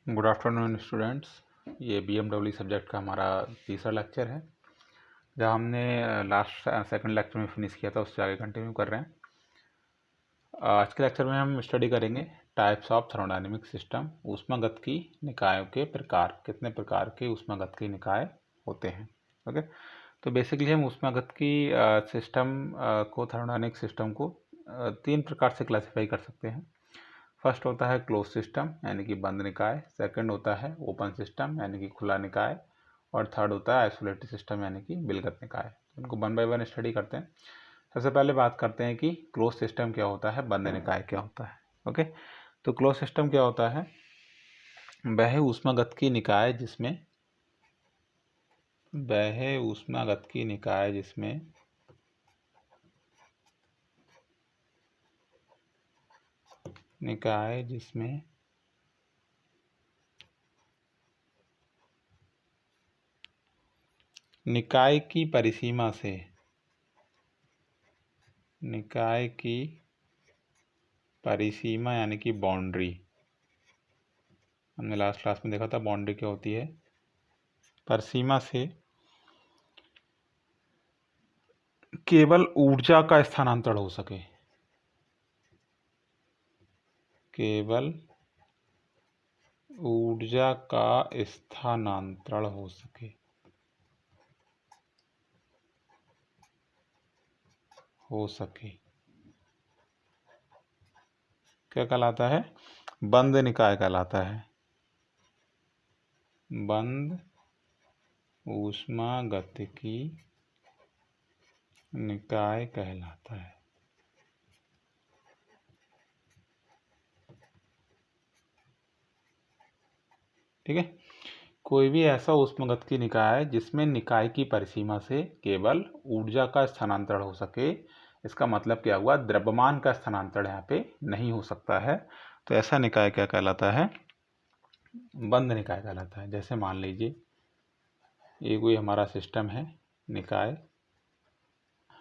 Good afternoon students. ये BMW subject का हमारा तीसरा लेक्चर है। जहाँ हमने लास्ट सेकंड लेक्चर में फिनिश किया था उससे आगे कंटिन्यू कर रहे हैं। आज के लेक्चर में हम स्टडी करेंगे टाइप्स ऑफ थर्मोडायनेमिक सिस्टम, ऊष्मागतिकी निकायों के प्रकार। कितने प्रकार के ऊष्मागतिकी निकाय होते हैं। ओके, तो बेसिकली हम ऊष्मागतिकी सिस्टम को, थर्मोडायनेमिक सिस्टम को तीन प्रकार से क्लासीफाई कर सकते हैं। फर्स्ट होता है क्लोज सिस्टम यानी कि बंद निकाय, सेकंड होता है ओपन सिस्टम यानी कि खुला निकाय, और थर्ड होता है आइसोलेटेड सिस्टम यानी कि विलगत निकाय। इनको वन बाय वन स्टडी करते हैं। सबसे पहले बात करते हैं कि क्लोज सिस्टम क्या होता है, बंद निकाय क्या होता है। ओके, तो क्लोज सिस्टम क्या होता है? वह ऊष्मागतिकी निकाय जिसमें निकाय की परिसीमा यानी कि बाउंड्री, हमने लास्ट क्लास में देखा था बाउंड्री क्या होती है, परिसीमा से केवल ऊर्जा का स्थानांतरण हो सके, केवल ऊर्जा का स्थानांतरण हो सके क्या कहलाता है? बंद निकाय कहलाता है। बंद ऊष्मागतिकी निकाय कहलाता है। ठीक है, कोई भी ऐसा ऊष्मागतिकी निकाय जिसमें निकाय की परिसीमा से केवल ऊर्जा का स्थानांतरण हो सके। इसका मतलब क्या हुआ? द्रव्यमान का स्थानांतरण यहाँ पे नहीं हो सकता है। तो ऐसा निकाय क्या कहलाता है? बंद निकाय कहलाता है। जैसे मान लीजिए ये कोई हमारा सिस्टम है, निकाय।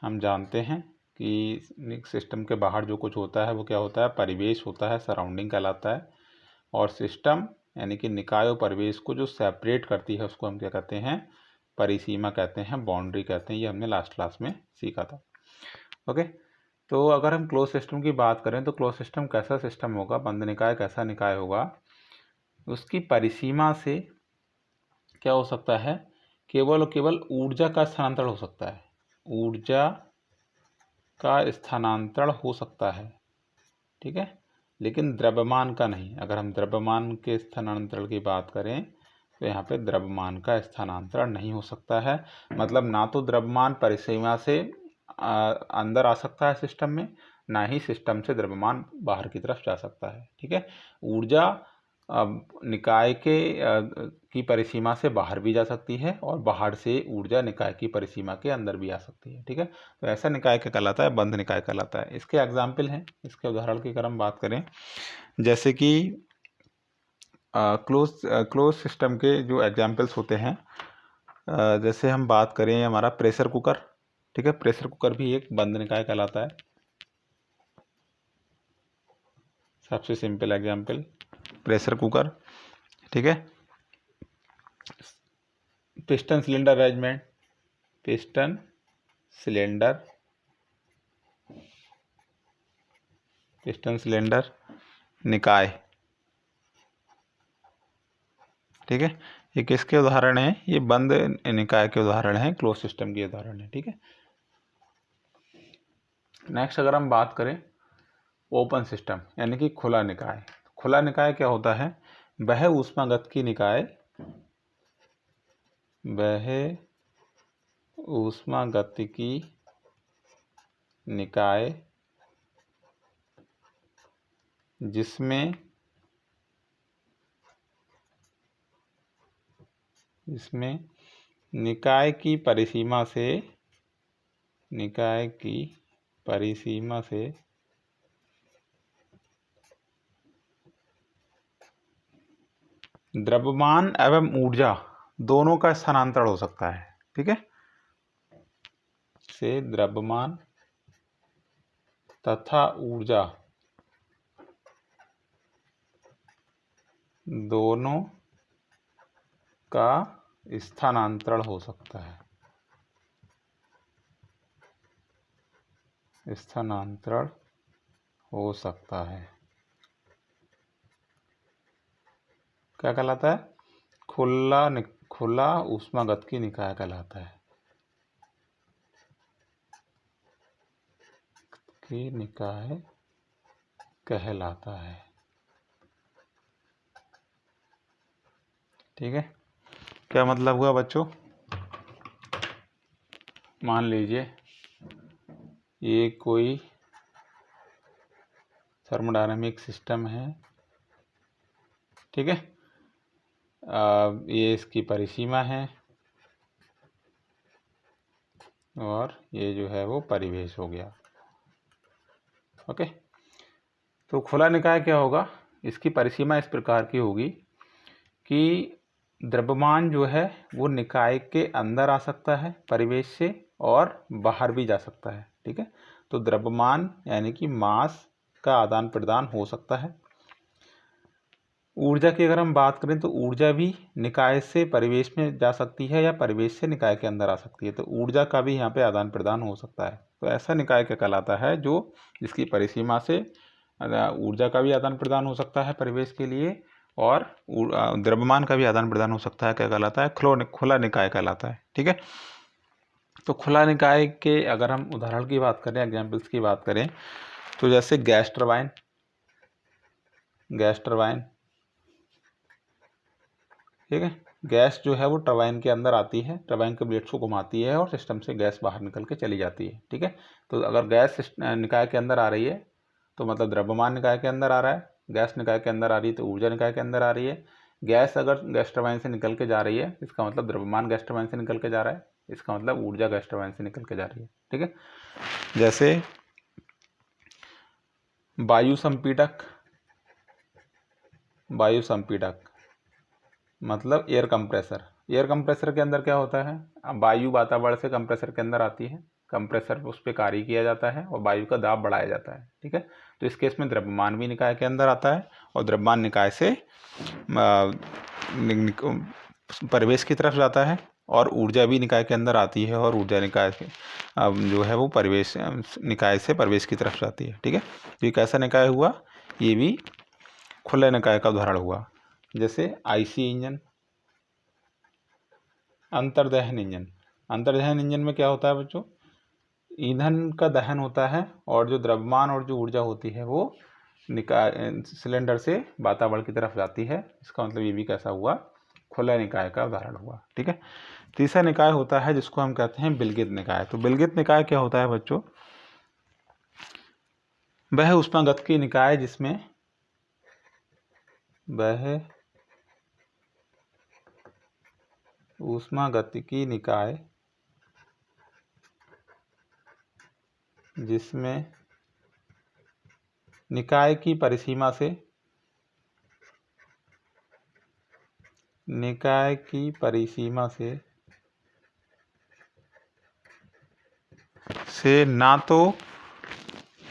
हम जानते हैं कि सिस्टम के बाहर जो कुछ होता है वो क्या होता है? परिवेश होता है, सराउंडिंग कहलाता है। और सिस्टम यानी कि निकाय और परिवेश को जो सेपरेट करती है उसको हम क्या कहते हैं? परिसीमा कहते हैं, बाउंड्री कहते हैं। ये हमने लास्ट क्लास में सीखा था। ओके, तो अगर हम क्लोज सिस्टम की बात करें तो क्लोज सिस्टम कैसा सिस्टम होगा, बंद निकाय कैसा निकाय होगा? उसकी परिसीमा से क्या हो सकता है? केवल और केवल ऊर्जा का स्थानांतरण हो सकता है। ऊर्जा का स्थानांतरण हो सकता है, ठीक है, लेकिन द्रव्यमान का नहीं। अगर हम द्रव्यमान के स्थानांतरण की बात करें तो यहाँ पे द्रव्यमान का स्थानांतरण नहीं हो सकता है। मतलब ना तो द्रव्यमान परिसीमा से अंदर आ सकता है सिस्टम में, ना ही सिस्टम से द्रव्यमान बाहर की तरफ जा सकता है। ठीक है, ऊर्जा निकाय की परिसीमा से बाहर भी जा सकती है और बाहर से ऊर्जा निकाय की परिसीमा के अंदर भी आ सकती है। ठीक है, तो ऐसा निकाय क्या कहलाता है? बंद निकाय कहलाता है। इसके एग्जाम्पल हैं, इसके उदाहरण की अगर हम बात करें, जैसे कि क्लोज सिस्टम के जो एग्जाम्पल्स होते हैं, जैसे हम बात करें हमारा प्रेशर कुकर। ठीक है, प्रेशर कुकर भी एक बंद निकाय कहलाता है। सबसे सिंपल एग्जाम्पल प्रेशर कुकर। ठीक है, piston cylinder arrangement, piston cylinder निकाय। ठीक है, ये किसके उदाहरण हैं? ये बंद निकाय के उदाहरण हैं, क्लोज सिस्टम के उदाहरण हैं। ठीक है, नेक्स्ट अगर हम बात करें ओपन सिस्टम यानी कि खुला निकाय। खुला निकाय क्या होता है? वह ऊष्मागतिकी निकाय जिसमें निकाय की परिसीमा से द्रव्यमान एवं ऊर्जा दोनों का स्थानांतरण हो सकता है। ठीक है, से द्रव्यमान तथा ऊर्जा दोनों का स्थानांतरण हो सकता है, स्थानांतरण हो सकता है। क्या कहलाता है? खुला ऊष्मागतिकी निकाय कहलाता है, की निकाय कहलाता है। ठीक है, क्या मतलब हुआ बच्चों? मान लीजिए ये कोई थर्मोडायनामिक सिस्टम है, ठीक है। ये इसकी परिसीमा है और ये जो है वो परिवेश हो गया। ओके, तो खुला निकाय क्या होगा? इसकी परिसीमा इस प्रकार की होगी कि द्रव्यमान जो है वो निकाय के अंदर आ सकता है परिवेश से और बाहर भी जा सकता है। ठीक है, तो द्रव्यमान यानी कि मास का आदान प्रदान हो सकता है। ऊर्जा की अगर हम बात करें तो ऊर्जा भी निकाय से परिवेश में जा सकती है या परिवेश से निकाय के अंदर आ सकती है, तो ऊर्जा का भी यहाँ पे आदान प्रदान हो सकता है। तो ऐसा निकाय क्या कहलाता है? जो जिसकी परिसीमा से ऊर्जा का भी आदान प्रदान हो सकता है परिवेश के लिए और द्रव्यमान का भी आदान प्रदान हो सकता है। क्या कहलाता है? खुला निकाय कहलाता है। ठीक है, तो खुला निकाय के अगर हम उदाहरण की बात करें, एग्जाम्पल्स की बात करें, तो जैसे गैस टरबाइन, ठीक है, गैस जो है वो टरबाइन के अंदर आती है, टरबाइन के ब्लेड्स को घुमाती है और सिस्टम से गैस बाहर निकल के चली जाती है। ठीक है, तो अगर गैस निकाय के अंदर आ रही है तो मतलब द्रव्यमान निकाय के अंदर आ रहा है, गैस निकाय के अंदर आ रही है तो ऊर्जा निकाय के अंदर आ रही है। गैस अगर गैस टरबाइन से निकल के जा रही है इसका मतलब द्रव्यमान गैस टरबाइन से निकल के जा रहा है, इसका मतलब ऊर्जा गैस टरबाइन से निकल के जा रही है। ठीक है, जैसे वायु संपीड़क मतलब एयर कंप्रेसर। एयर कंप्रेसर के अंदर क्या होता है? वायु वातावरण से कंप्रेसर के अंदर आती है, कंप्रेसर उस पर कार्य किया जाता है और वायु का दाब बढ़ाया जाता है। ठीक है, तो इस केस में द्रव्यमान भी निकाय के अंदर आता है और द्रव्यमान निकाय से परिवेश की तरफ जाता है और ऊर्जा भी निकाय के अंदर आती है और ऊर्जा निकाय से जो है वो परिवेश निकाय से परिवेश की तरफ जाती है। ठीक है, तो ये कैसा निकाय हुआ? ये भी खुले निकाय का उदाहरण हुआ। जैसे आईसी इंजन, अंतर्दहन इंजन में क्या होता है बच्चों? ईंधन का दहन होता है और जो द्रव्यमान और जो ऊर्जा होती है वो निकाय सिलेंडर से वातावरण की तरफ जाती है। इसका मतलब ये भी कैसा हुआ? खुला निकाय का उदाहरण हुआ। ठीक है, तीसरा निकाय होता है जिसको हम कहते हैं विलगित निकाय। तो विलगित निकाय क्या होता है बच्चों? वह ऊष्मागतिकी निकाय जिसमें ऊष्मागतिकी निकाय जिसमें निकाय की परिसीमा से ना तो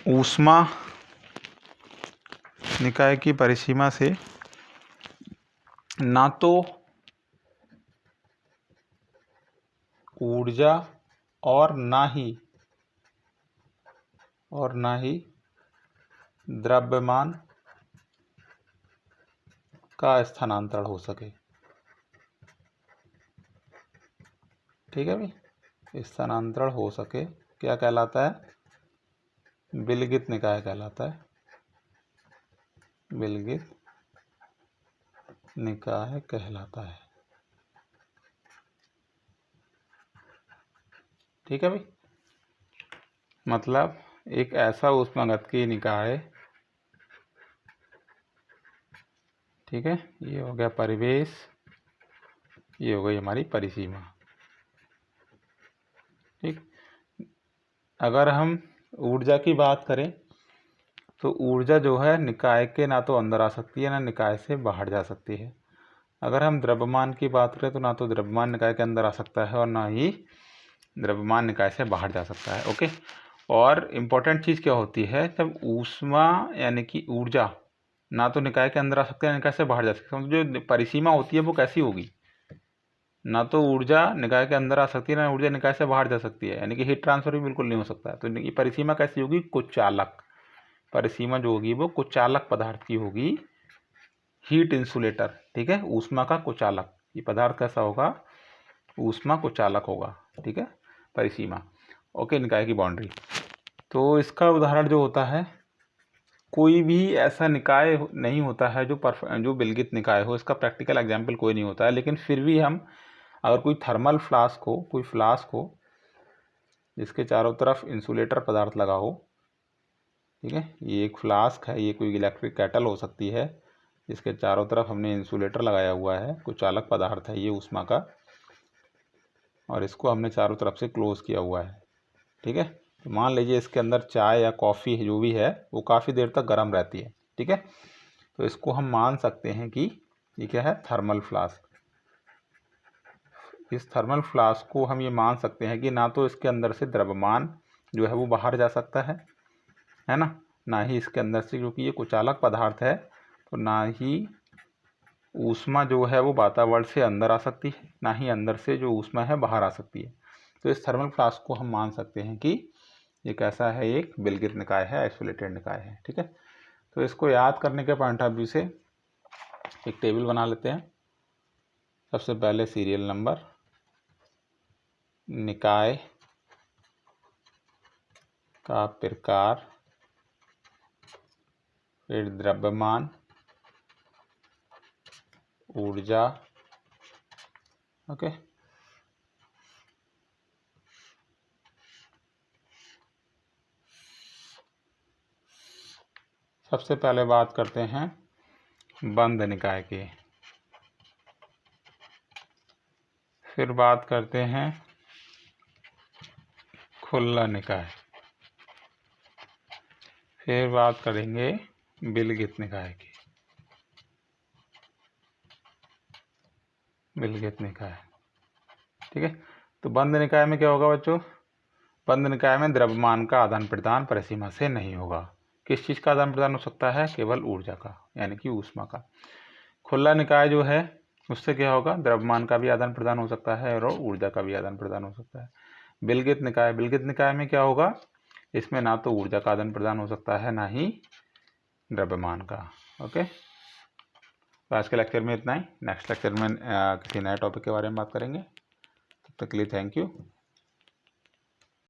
ऊष्मा निकाय की परिसीमा से ना तो ऊर्जा और ना ही द्रव्यमान का स्थानांतरण हो सके। ठीक है भाई, स्थानांतरण हो सके क्या कहलाता है? विलगित निकाय कहलाता है, विलगित निकाय कहलाता है। ठीक है भाई, मतलब एक ऐसा ऊष्मागतिकी निकाय, ठीक है, ये हो गया परिवेश, ये हो गई हमारी परिसीमा। ठीक, अगर हम ऊर्जा की बात करें तो ऊर्जा जो है निकाय के ना तो अंदर आ सकती है ना निकाय से बाहर जा सकती है। अगर हम द्रव्यमान की बात करें तो ना तो द्रव्यमान निकाय के अंदर आ सकता है और ना ही द्रव्यमान निकाय से बाहर जा सकता है। ओके, और इम्पोर्टेंट चीज़ क्या होती है? जब ऊष्मा यानी कि ऊर्जा ना तो निकाय के अंदर आ सकते हैं, निकाय से बाहर जा सकते हैं। जो परिसीमा होती है वो कैसी होगी, ना तो ऊर्जा निकाय के अंदर आ सकती है, ना ऊर्जा निकाय से बाहर जा सकती है, यानी कि हीट ट्रांसफर भी बिल्कुल नहीं हो सकता है। तो ये परिसीमा कैसी होगी, कुचालक। परिसीमा जो होगी वो कुचालक पदार्थ की होगी, हीट इंसुलेटर, ठीक है, ऊष्मा का कुचालक। ये पदार्थ कैसा होगा, ऊष्मा कुचालक होगा, ठीक है, परिसीमा। ओके, निकाय की बाउंड्री। तो इसका उदाहरण जो होता है, कोई भी ऐसा निकाय नहीं होता है जो विलगित निकाय हो। इसका प्रैक्टिकल एग्जाम्पल कोई नहीं होता है, लेकिन फिर भी हम अगर कोई थर्मल फ्लास्क हो, कोई फ्लास्क हो जिसके चारों तरफ इंसुलेटर पदार्थ लगा हो, ठीक है, ये एक फ्लास्क है, ये कोई इलेक्ट्रिक केटल हो सकती है जिसके चारों तरफ हमने इंसुलेटर लगाया हुआ है, कुचालक पदार्थ है ये ऊष्मा का, और इसको हमने चारों तरफ से क्लोज किया हुआ है, ठीक है। तो मान लीजिए इसके अंदर चाय या कॉफ़ी जो भी है वो काफ़ी देर तक गर्म रहती है, ठीक है। तो इसको हम मान सकते हैं कि ये क्या है, थर्मल फ्लास्क। इस थर्मल फ्लास्क को हम ये मान सकते हैं कि ना तो इसके अंदर से द्रव्यमान जो है वो बाहर जा सकता है ना ही इसके अंदर से, क्योंकि ये कुचालक पदार्थ है, तो ना ही ऊष्मा जो है वो वातावरण से अंदर आ सकती है, ना ही अंदर से जो ऊष्मा है बाहर आ सकती है। तो इस थर्मल फ्लास्क को हम मान सकते हैं कि ये कैसा है, एक विलगित निकाय है, आइसोलेटेड निकाय है, ठीक है। तो इसको याद करने के पॉइंट ऑफ व्यू से एक टेबल बना लेते हैं। सबसे पहले सीरियल नंबर, निकाय का प्रकार, फिर द्रव्यमान, ऊर्जा, ओके। सबसे पहले बात करते हैं बंद निकाय की, फिर बात करते हैं खुला निकाय, फिर बात करेंगे विलगित निकाय की, विलगित निकाय, ठीक है। तो बंद निकाय में क्या होगा बच्चों, बंद निकाय में द्रव्यमान का आदान प्रदान परिसीमा से नहीं होगा। किस चीज़ का आदान प्रदान हो सकता है, केवल ऊर्जा का, यानी कि ऊष्मा का। खुला निकाय जो है उससे क्या होगा, द्रव्यमान का भी आदान प्रदान हो सकता है और ऊर्जा का भी आदान प्रदान हो सकता है। विलगित निकाय, विलगित निकाय में क्या होगा, इसमें ना तो ऊर्जा का आदान प्रदान हो सकता है, ना ही द्रव्यमान का। ओके, तो आज के लेक्चर में इतना ही। नेक्स्ट लेक्चर में किसी नए टॉपिक के बारे में बात करेंगे। तब तक के लिए थैंक यू।